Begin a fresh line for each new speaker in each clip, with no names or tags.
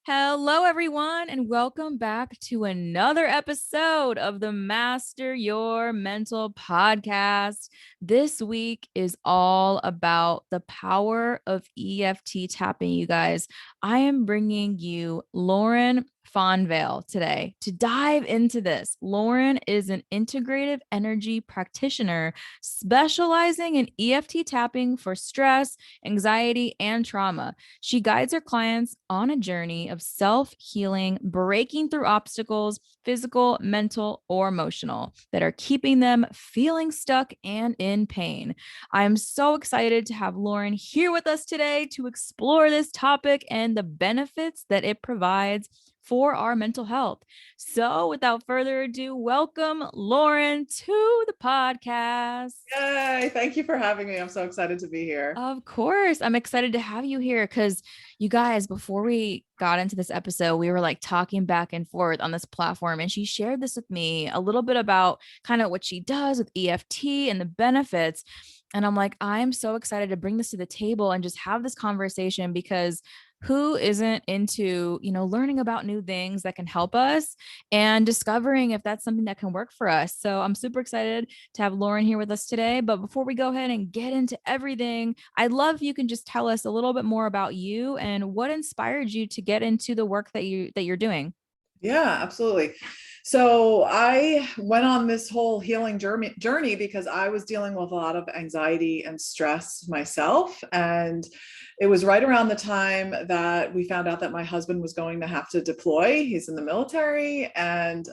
Hello, everyone, and welcome back to another episode of the Master Your Mental podcast. This week is all about the power of EFT tapping, you guys. I am bringing you Lauren Fonvielle today to dive into this. Lauren is an integrative energy practitioner specializing in EFT tapping for stress, anxiety, and trauma. She guides her clients on a journey of self healing, breaking through obstacles, physical, mental, or emotional, that are keeping them feeling stuck and in pain. I am so excited to have Lauren here with us today to explore this topic and the benefits that it provides for our mental health. So, without further ado, welcome Lauren to the podcast.
Yay, thank you for having me. I'm so excited to be here.
Of course. I'm excited to have you here because you guys, before we got into this episode, we were like talking back and forth on this platform. And she shared this with me a little bit about kind of what she does with EFT and the benefits. And I'm like, I'm so excited to bring this to the table and just have this conversation because who isn't into, learning about new things that can help us and discovering if that's something that can work for us. So I'm super excited to have Lauren here with us today. But before we go ahead and get into everything, I'd love if you can just tell us a little bit more about you and what inspired you to get into the work that you're doing.
Yeah, absolutely. So I went on this whole healing journey because I was dealing with a lot of anxiety and stress myself. And it was right around the time that we found out that my husband was going to have to deploy. He's in the military. And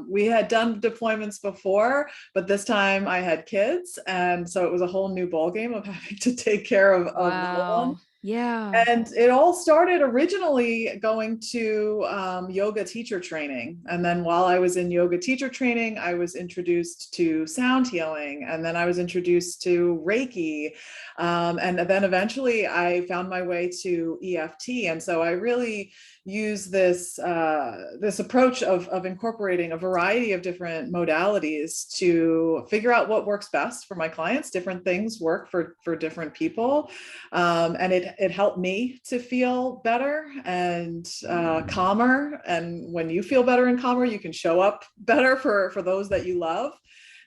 we had done deployments before, but this time I had kids. And so it was a whole new ballgame of having to take care of little ones.
Wow. Yeah.
And it all started originally going to yoga teacher training. And then while I was in yoga teacher training, I was introduced to sound healing. And then I was introduced to Reiki. And then eventually I found my way to EFT. And so I really use this approach of incorporating a variety of different modalities to figure out what works best for my clients. Different things work for different people. And it helped me to feel better and calmer. And when you feel better and calmer, you can show up better for those that you love.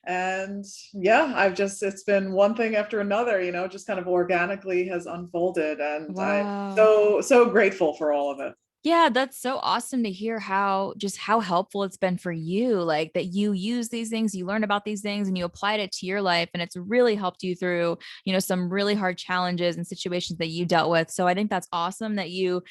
And yeah, it's been one thing after another, just kind of organically has unfolded. And I'm
Wow.
so grateful for all of it.
Yeah, that's so awesome to hear how helpful it's been for you. Like that you use these things, you learn about these things and you applied it to your life and it's really helped you through, some really hard challenges and situations that you dealt with. So I think that's awesome that you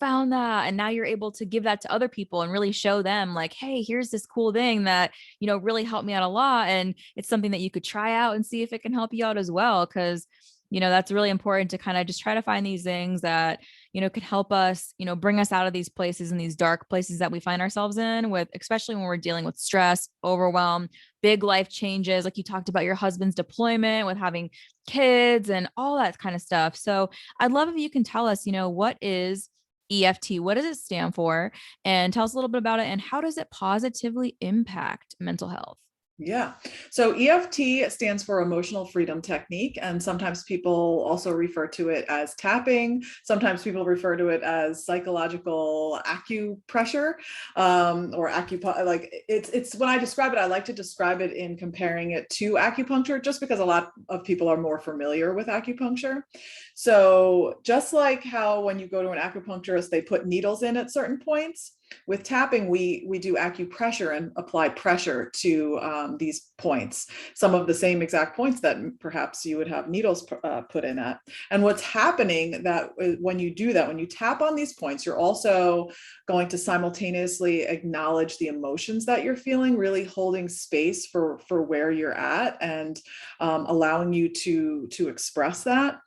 found that and now you're able to give that to other people and really show them like, hey, here's this cool thing that, really helped me out a lot and it's something that you could try out and see if it can help you out as well cuz that's really important to kind of just try to find these things that could help us, bring us out of these places and these dark places that we find ourselves in with, especially when we're dealing with stress, overwhelm, big life changes. Like you talked about your husband's deployment with having kids and all that kind of stuff. So I'd love if you can tell us, what is EFT? What does it stand for? And tell us a little bit about it and how does it positively impact mental health?
Yeah. So EFT stands for Emotional Freedom Technique. And sometimes people also refer to it as tapping. Sometimes people refer to it as psychological acupressure or acupuncture. Like it's when I describe it, I like to describe it in comparing it to acupuncture, just because a lot of people are more familiar with acupuncture. So just like how when you go to an acupuncturist, they put needles in at certain points, with tapping, we do acupressure and apply pressure to these points, some of the same exact points that perhaps you would have needles put in at. And what's happening that when you do that, when you tap on these points, you're also going to simultaneously acknowledge the emotions that you're feeling, really holding space for where you're at and allowing you to express that.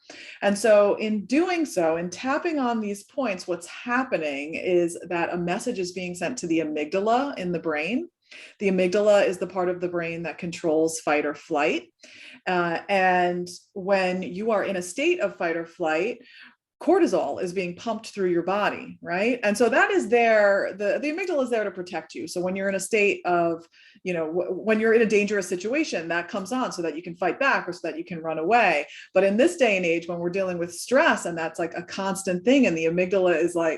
And so in doing so, in tapping on these points, what's happening is that a message is being sent to the amygdala in the brain. The amygdala is the part of the brain that controls fight or flight. And when you are in a state of fight or flight, cortisol is being pumped through your body, right? And so that is there, the amygdala is there to protect you. So when you're in a state of, when you're in a dangerous situation, that comes on so that you can fight back or so that you can run away. But in this day and age, when we're dealing with stress and that's like a constant thing and the amygdala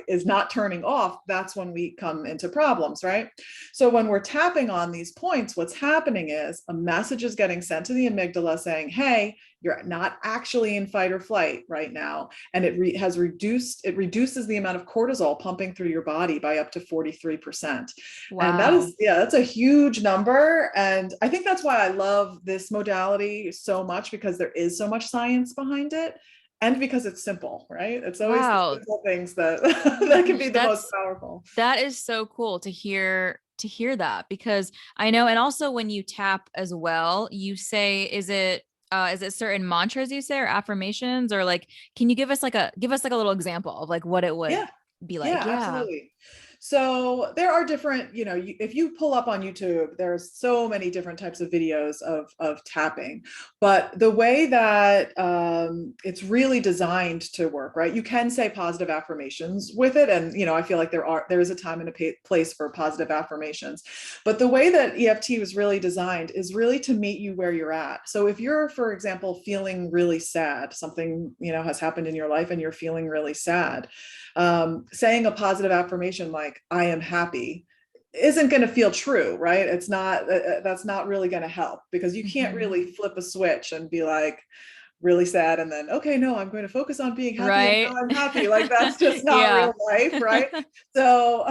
is not turning off, that's when we come into problems, right? So when we're tapping on these points, what's happening is a message is getting sent to the amygdala saying, hey, you're not actually in fight or flight right now. And it reduces the amount of cortisol pumping through your body by up to 43%. And
Wow.
that's a huge number. And I think that's why I love this modality so much, because there is so much science behind it. And because it's simple, right? It's always the
Wow.
simple things that that can be the most
That's
powerful.
that is so cool to hear that, because I know, and also when you tap as well, you say, is it certain mantras you say or affirmations, or like can you give us like a little example of like what it would
Yeah.
be like?
Yeah,
Yeah.
absolutely. So there are different, if you pull up on YouTube, there's so many different types of videos of tapping. But the way that it's really designed to work, right? You can say positive affirmations with it, and I feel like there is a time and a place for positive affirmations. But the way that EFT was really designed is really to meet you where you're at. So if you're, for example, feeling really sad, something has happened in your life and you're feeling really sad, saying a positive affirmation like I am happy isn't going to feel true, right? It's not, that's not really going to help, because you can't
Mhm.
really flip a switch and be like really sad and then, okay, no, I'm going to focus on being happy and
Right.
now I'm happy. Like that's just not
Yeah.
real life, right? So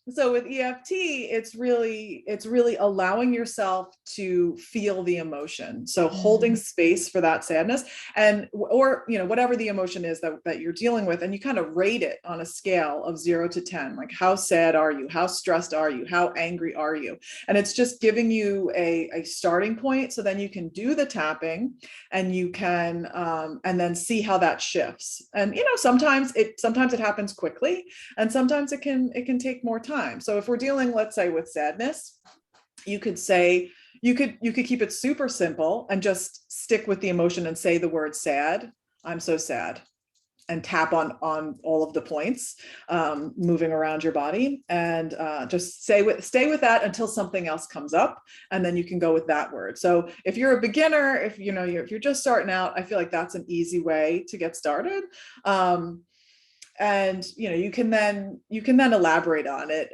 so with EFT, it's really allowing yourself to feel the emotion. So holding
Mm.
space for that sadness, and or whatever the emotion is that you're dealing with, and you kind of rate it on a scale of 0 to 10. Like, how sad are you? How stressed are you? How angry are you? And it's just giving you a starting point, so then you can do the tapping and you can and then see how that shifts. And sometimes it happens quickly, and sometimes it can take more time. So if we're dealing, let's say, with sadness, you could say, you could keep it super simple and just stick with the emotion and say the word sad. I'm so sad, and tap on all of the points, moving around your body, and just stay with that until something else comes up, and then you can go with that word. So if you're a beginner, if you're just starting out, I feel like that's an easy way to get started. And you can then elaborate on it,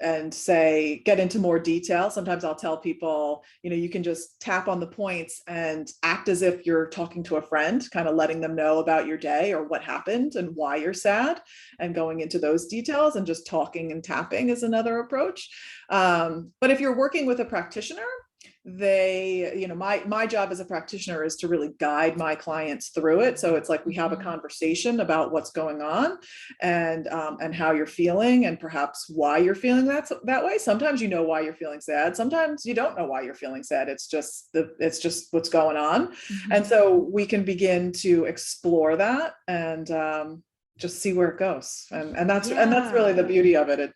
and say, get into more detail. Sometimes I'll tell people, you can just tap on the points and act as if you're talking to a friend, kind of letting them know about your day or what happened and why you're sad, and going into those details. And just talking and tapping is another approach. But if you're working with a practitioner, my job as a practitioner is to really guide my clients through it. So it's like we have a
Mhm.
conversation about what's going on, and how you're feeling, and perhaps why you're feeling that way. Sometimes you know why you're feeling sad, sometimes you don't know why you're feeling sad. It's just what's going on. And
Mhm.
so we can begin to explore that, and just see where it goes. And that's really
Yeah.
the beauty of it.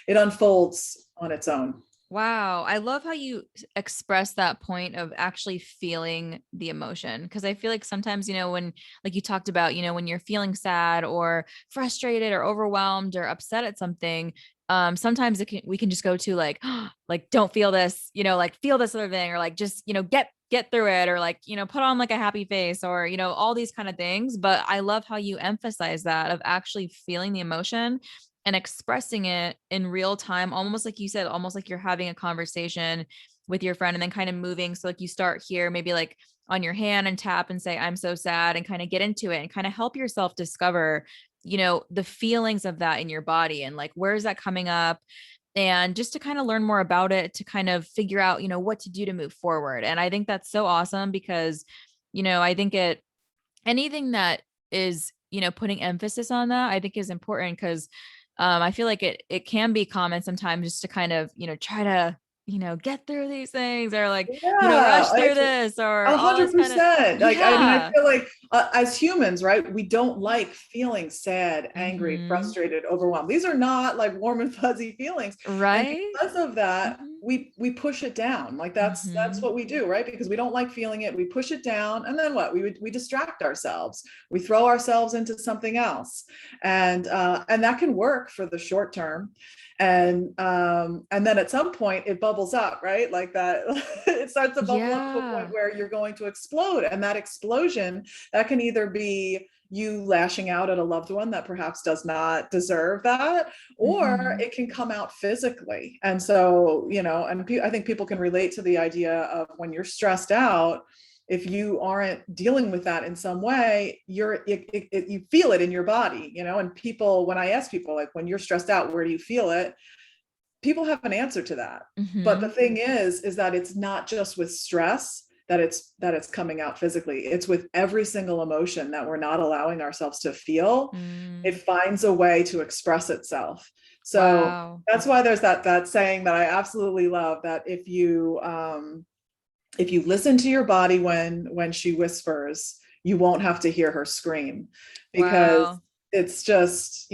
It unfolds on its own.
Wow. I love how you express that point of actually feeling the emotion. Cause I feel like sometimes, when, like you talked about, when you're feeling sad or frustrated or overwhelmed or upset at something, sometimes we can just go to like, like, don't feel this, like feel this other thing, or like, just, get through it, or like, put on like a happy face, or, all these kind of things. But I love how you emphasize that of actually feeling the emotion and expressing it in real time, almost like you said, almost like you're having a conversation with your friend, and then kind of moving. So like you start here, maybe like on your hand, and tap and say, I'm so sad, and kind of get into it and kind of help yourself discover, the feelings of that in your body, and like, where is that coming up? And just to kind of learn more about it, to kind of figure out, what to do to move forward. And I think that's so awesome because, I think anything that is, putting emphasis on that, I think is important, because I feel like it can be common sometimes just to kind of, try to, get through these things, or like,
Yeah,
rush through this, or
a
all
hundred
this kind of,
percent. Like, I mean, I
yeah.
feel like as humans, right? We don't like feeling sad, angry,
Hmm.
frustrated, overwhelmed. These are not like warm and fuzzy feelings. And
Right.
because of that,
Hmm.
we push it down. Like that's
Mm-hmm.
what we do, right? Because we don't like feeling it. We push it down, and then what? We distract ourselves. We throw ourselves into something else, and that can work for the short term. And then at some point it bubbles up, right? Like that, it starts to bubble up to a point
Yeah.
where you're going to explode. And that explosion, that can either be you lashing out at a loved one that perhaps does not deserve that, or
Mm-hmm.
it can come out physically. And so, I think people can relate to the idea of when you're stressed out, if you aren't dealing with that in some way, you feel it in your body, and people, when I ask people, like, when you're stressed out, where do you feel it? People have an answer to that. But the
Mm-hmm.
thing is that it's not just with stress that it's coming out physically. It's with every single emotion that we're not allowing ourselves to feel. It
Mm.
finds a way to express itself. So
Wow.
that's why there's that saying that I absolutely love, that if you listen to your body when she whispers, you won't have to hear her scream, because
Wow.
it's just,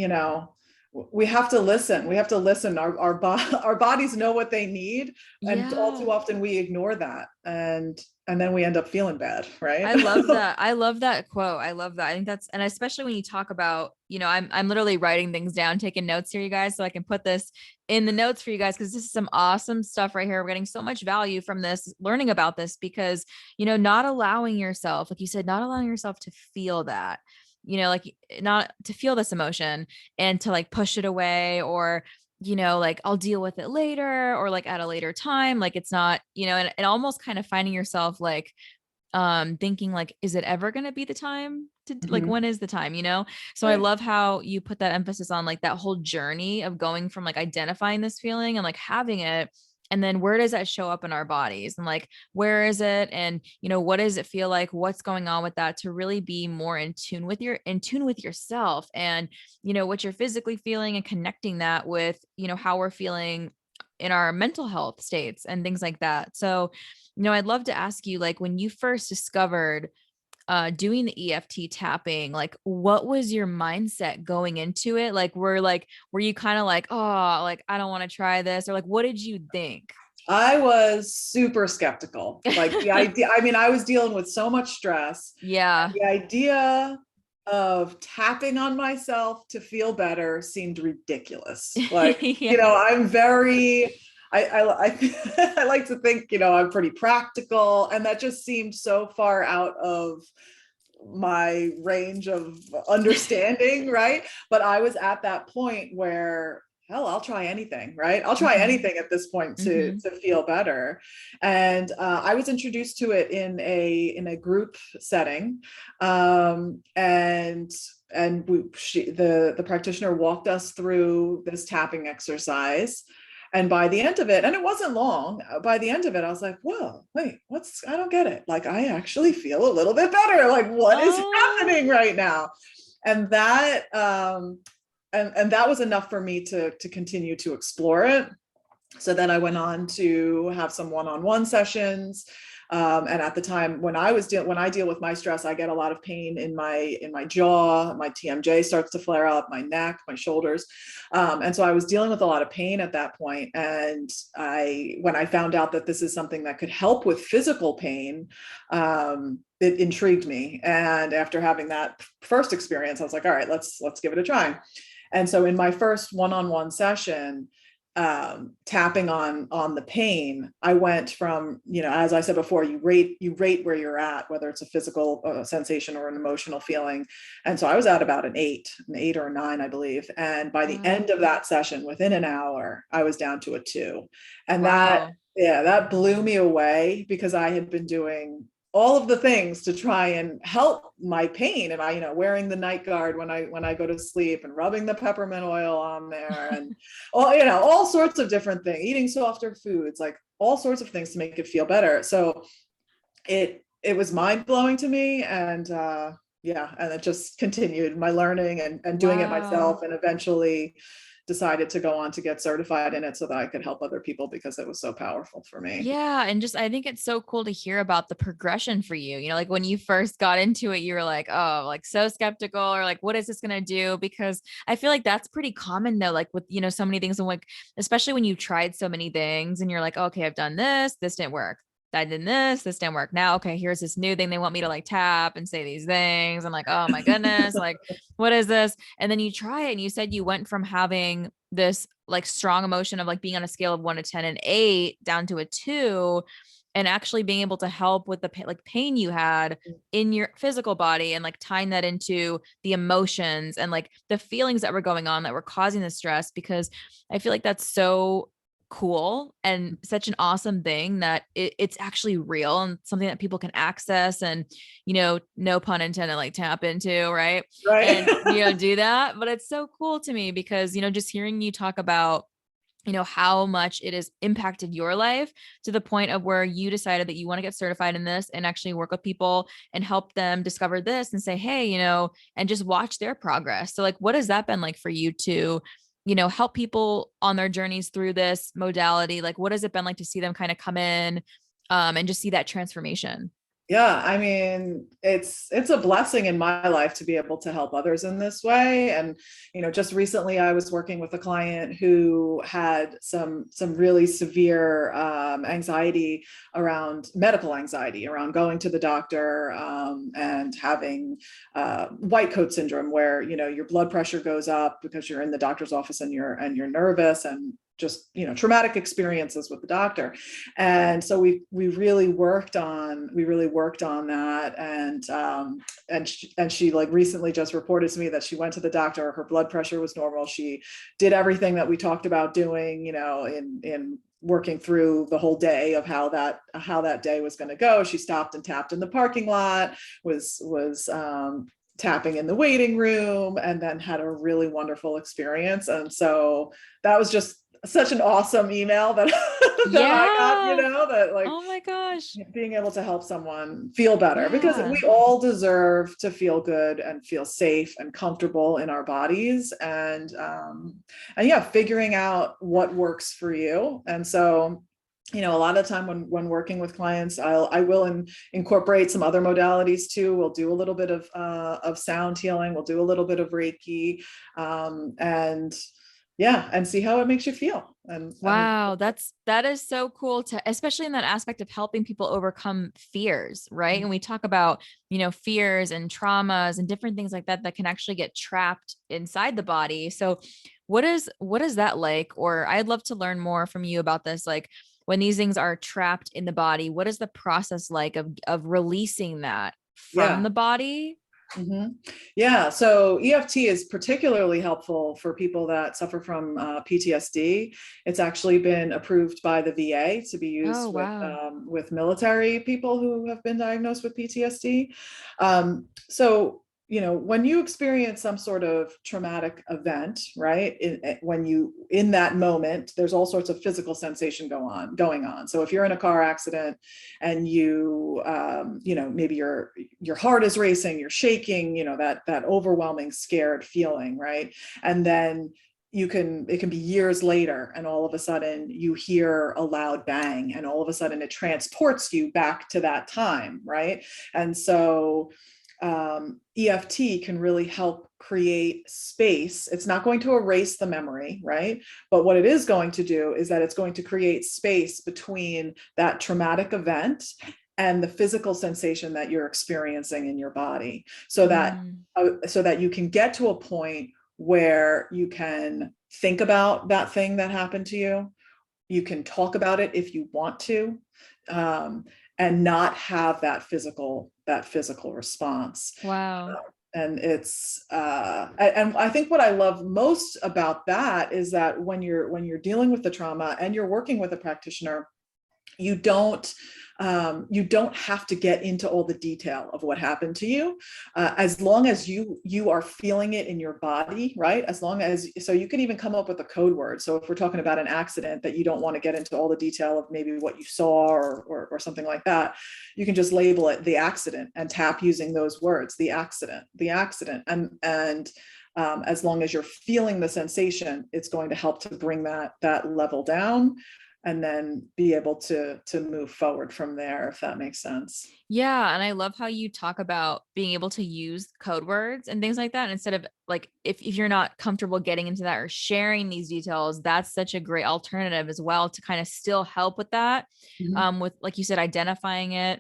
we have to listen. We have to listen. Our bodies know what they need, and all
Yeah.
too often we ignore that, and then we end up feeling bad, right?
I love that. I love that quote. I love that. I think that's, and especially when you talk about, I'm literally writing things down, taking notes here, you guys, so I can put this in the notes for you guys, because this is some awesome stuff right here. We're getting so much value from this, learning about this, because, not allowing yourself, like you said, not allowing yourself to feel that, like not to feel this emotion and to like push it away, or like I'll deal with it later, or like at a later time, like it's not, and almost kind of finding yourself like thinking like, is it ever going to be the time to, like,
Mhm.
when is the time, so I
Right.
love how you put that emphasis on like that whole journey of going from like identifying this feeling and like having it, and then where does that show up in our bodies, and like where is it, and what does it feel like, what's going on with that, to really be more in tune with yourself, and what you're physically feeling, and connecting that with how we're feeling in our mental health states and things like that. So I'd love to ask you, like, when you first discovered doing the EFT tapping, like, what was your mindset going into it? Were you kind of like, oh, like, I don't want to try this, or like, what did you think?
I was super skeptical. Like, the idea, I mean, I was dealing with so much stress,
Yeah.
and the idea of tapping on myself to feel better seemed ridiculous. Like,
Yeah.
I'm very, I like to think, I'm pretty practical, and that just seemed so far out of my range of understanding, right? But I was at that point where, hell, I'll try anything, right? I'll try
Hmm.
anything at this point to
Hmm.
to feel better. And I was introduced to it in a group setting, and the practitioner walked us through this tapping exercise. And by the end of it, and it wasn't long, by the end of it, I was like, whoa, wait, I don't get it. Like, I actually feel a little bit better. Like, what is
Oh.
happening right now? And that was enough for me to continue to explore it. So then I went on to have some one-on-one sessions. And at the time when I deal with my stress, I get a lot of pain in my jaw. My TMJ starts to flare up, my neck, my shoulders, and so I was dealing with a lot of pain at that point. And when I found out that this is something that could help with physical pain, it intrigued me. And after having that first experience, I was like, all right, let's give it a try. And so in my first one-on-one session, tapping on the pain, I went from, as I said before, you rate where you're at, whether it's a physical sensation or an emotional feeling. And so I was at about an eight or a nine, I believe. And by the
Wow.
end of that session, within an hour, I was down to a two. And that,
Wow.
yeah, that blew me away, because I had been doing all of the things to try and help my pain. And I, wearing the night guard when I go to sleep, and rubbing the peppermint oil on there, and all sorts of different things, eating softer foods, like all sorts of things to make it feel better. So it was mind blowing to me. And yeah, and it just continued my learning and doing it
Wow.
myself, and eventually decided to go on to get certified in it so that I could help other people because it was so powerful for me.
Yeah. And just, I think it's so cool to hear about the progression for you. You know, like when you first got into it, you were like, oh, like so skeptical, or like, what is this going to do? Because I feel like that's pretty common though, like with, you know, so many things, and like, especially when you've tried so many things and you're like, okay, I've done this didn't work. I did this didn't work. Now, okay, here's this new thing. They want me to like tap and say these things. I'm like, oh my goodness, like, what is this? And then you try it, and you said you went from having this like strong emotion of like being on a scale of 1 to 10 and 8 down to a 2, and actually being able to help with the like pain you had in your physical body, and like tying that into the emotions and like the feelings that were going on that were causing the stress. Because I feel like that's so cool and such an awesome thing that it's actually real and something that people can access and, you know, no pun intended, like tap into, right?
Right.
And, you know, do that. But it's so cool to me because, you know, just hearing you talk about, you know, how much it has impacted your life to the point of where you decided that you want to get certified in this and actually work with people and help them discover this and say, hey, you know, and just watch their progress. So like, what has that been like for you to, you know, help people on their journeys through this modality? Like, what has it been like to see them kind of come in, and just see that transformation?
Yeah, I mean, it's a blessing in my life to be able to help others in this way. And just recently, I was working with a client who had some really severe anxiety around medical anxiety around going to the doctor, and having white coat syndrome, where your blood pressure goes up because you're in the doctor's office and you're nervous, and just traumatic experiences with the doctor. And so we really worked on that. And she like recently just reported to me that she went to the doctor, her blood pressure was normal, she did everything that we talked about doing, in working through the whole day of how that day was going to go. She stopped and tapped in the parking lot, was tapping in the waiting room, and then had a really wonderful experience. And so that was just such an awesome email that that I got,
Yeah.
that like
Oh my gosh.
being able to help someone feel better, because
Yeah.
we all deserve to feel good and feel safe and comfortable in our bodies. And yeah, figuring out what works for you. And so a lot of the time when working with clients, I will incorporate some other modalities too. We'll do a little bit of sound healing. We'll do a little bit of Reiki, and yeah, and see how it makes you feel. And
Wow, that is so cool to, especially in that aspect of helping people overcome fears, right? And we talk about, you know, fears and traumas and different things like that that can actually get trapped inside the body. So what is that like? Or I'd love to learn more from you about this. Like when these things are trapped in the body, what is the process like of releasing that from
yeah.
the body?
Mhm. Yeah, so EFT is particularly helpful for people that suffer from PTSD. It's actually been approved by the VA to be
Oh,
used
wow.
with military people who have been diagnosed with PTSD. So when you experience some sort of traumatic event, right? When you in that moment, there's all sorts of physical sensation going on. So if you're in a car accident and maybe your heart is racing, you're shaking, that overwhelming scared feeling, right? And then it can be years later, and all of a sudden you hear a loud bang, and all of a sudden it transports you back to that time, right? And so EFT can really help create space. It's not going to erase the memory, right? But what it is going to do is that it's going to create space between that traumatic event and the physical sensation that you're experiencing in your body, so
Mm,
that you can get to a point where you can think about that thing that happened to you. You can talk about it if you want to, and not have that physical response.
wow.
And I think what I love most about that is that when you're dealing with the trauma and you're working with a practitioner, you don't have to get into all the detail of what happened to you, as long as you are feeling it in your body, right? So you can even come up with a code word. So if we're talking about an accident that you don't want to get into all the detail of maybe what you saw or something like that, you can just label it the accident and tap using those words, the accident, and as long as you're feeling the sensation, it's going to help to bring that level down, and then be able to move forward from there, if that makes sense.
Yeah. And I love how you talk about being able to use code words and things like that. Instead of like, if you're not comfortable getting into that or sharing these details, that's such a great alternative as well to kind of still help with that.
Mhm.
With, like you said, identifying it,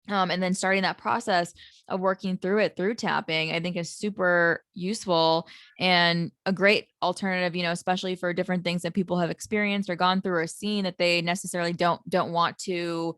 and then starting that process of working through it through tapping, I think is super useful and a great alternative, especially for different things that people have experienced or gone through or seen that they necessarily don't want to,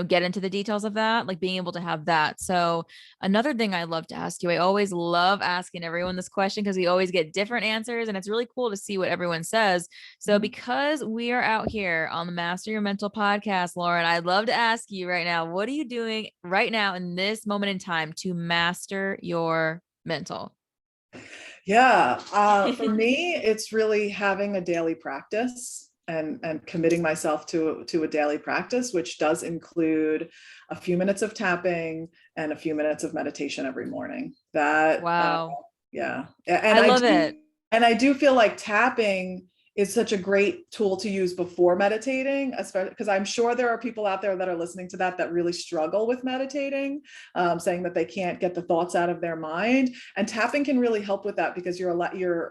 get into the details of that, like being able to have that. So another thing I love to ask you, I always love asking everyone this question because we always get different answers and it's really cool to see what everyone says. So
Mhm.
because we are out here on the Master Your Mental podcast, Lauren, I'd love to ask you right now, what are you doing right now in this moment in time to master your mental?
Yeah, for me, it's really having a daily practice and committing myself to a daily practice, which does include a few minutes of tapping and a few minutes of meditation every morning. That
Wow.
yeah,
I love it.
and I do feel like tapping is such a great tool to use before meditating, especially because I'm sure there are people out there that are listening to that really struggle with meditating, saying that they can't get the thoughts out of their mind. And tapping can really help with that because you're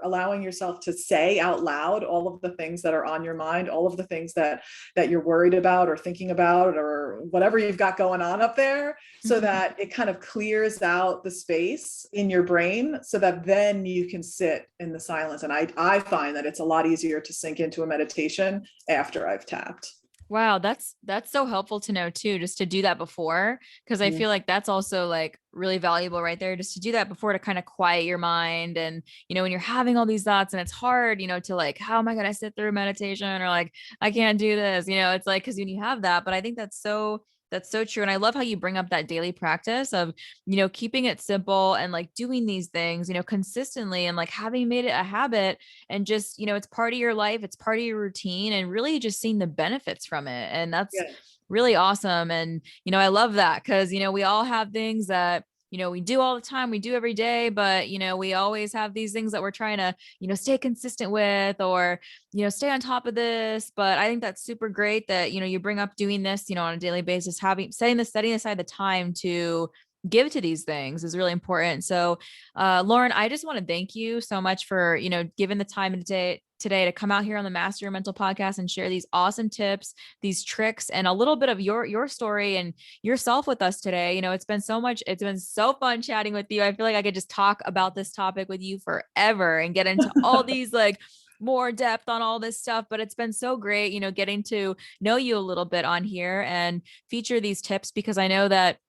allowing yourself to say out loud all of the things that are on your mind, all of the things that you're worried about or thinking about or whatever you've got going on up there, so that it kind of clears out the space in your brain so that then you can sit in the silence. And I find that it's a lot easier to sink into a meditation after I've tapped.
Wow, that's so helpful to know too, just to do that before, because I
Mhm.
feel like that's also like really valuable right there, just to do that before to kind of quiet your mind. And when you're having all these thoughts and it's hard, to like, how am I going to sit through meditation, or like, I can't do this, it's like, because when you have that, but I think that's so true. And I love how you bring up that daily practice of, keeping it simple and like doing these things, consistently, and like having made it a habit, and just, it's part of your life, it's part of your routine, and really just seeing the benefits from it. And that's
Yeah.
really awesome. And, I love that because, we all have things that, we do all the time, we do every day, but, we always have these things that we're trying to, stay consistent with, or, stay on top of this. But I think that's super great that, you bring up doing this, on a daily basis, setting aside the time to give to these things is really important. So, Lauren, I just want to thank you so much for, giving the time today to come out here on the Master Your Mental podcast and share these awesome tips, these tricks, and a little bit of your story and yourself with us today. It's been so fun chatting with you. I feel like I could just talk about this topic with you forever and get into all these like more depth on all this stuff, but it's been so great, getting to know you a little bit on here and feature these tips, because I know that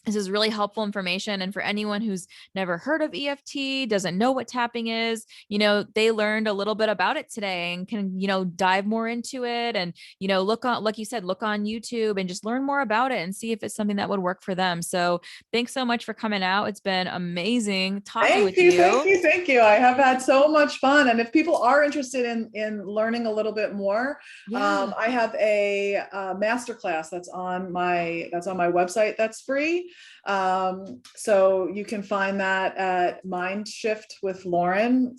this is really helpful information. And for anyone who's never heard of EFT, doesn't know what tapping is, they learned a little bit about it today and can, dive more into it and, look on, like you said, look on YouTube and just learn more about it and see if it's something that would work for them. So thanks so much for coming out. It's been amazing talking
Thank
with
you, thank
you.
you, thank you. I have had so much fun. And if people are interested in learning a little bit more,
Yeah.
I have a masterclass that's on my website that's free. So you can find that at mindshiftwithlauren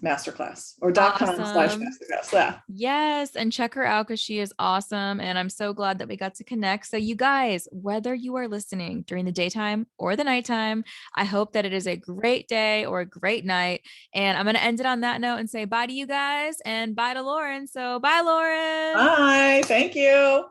/masterclass or
Awesome.
.com/masterclass. Yeah.
Yes, and check her out because she is awesome. And I'm so glad that we got to connect. So, you guys, whether you are listening during the daytime or the nighttime, I hope that it is a great day or a great night. And I'm going to end it on that note and say bye to you guys and bye to Lauren. So, bye, Lauren.
Bye. Thank you.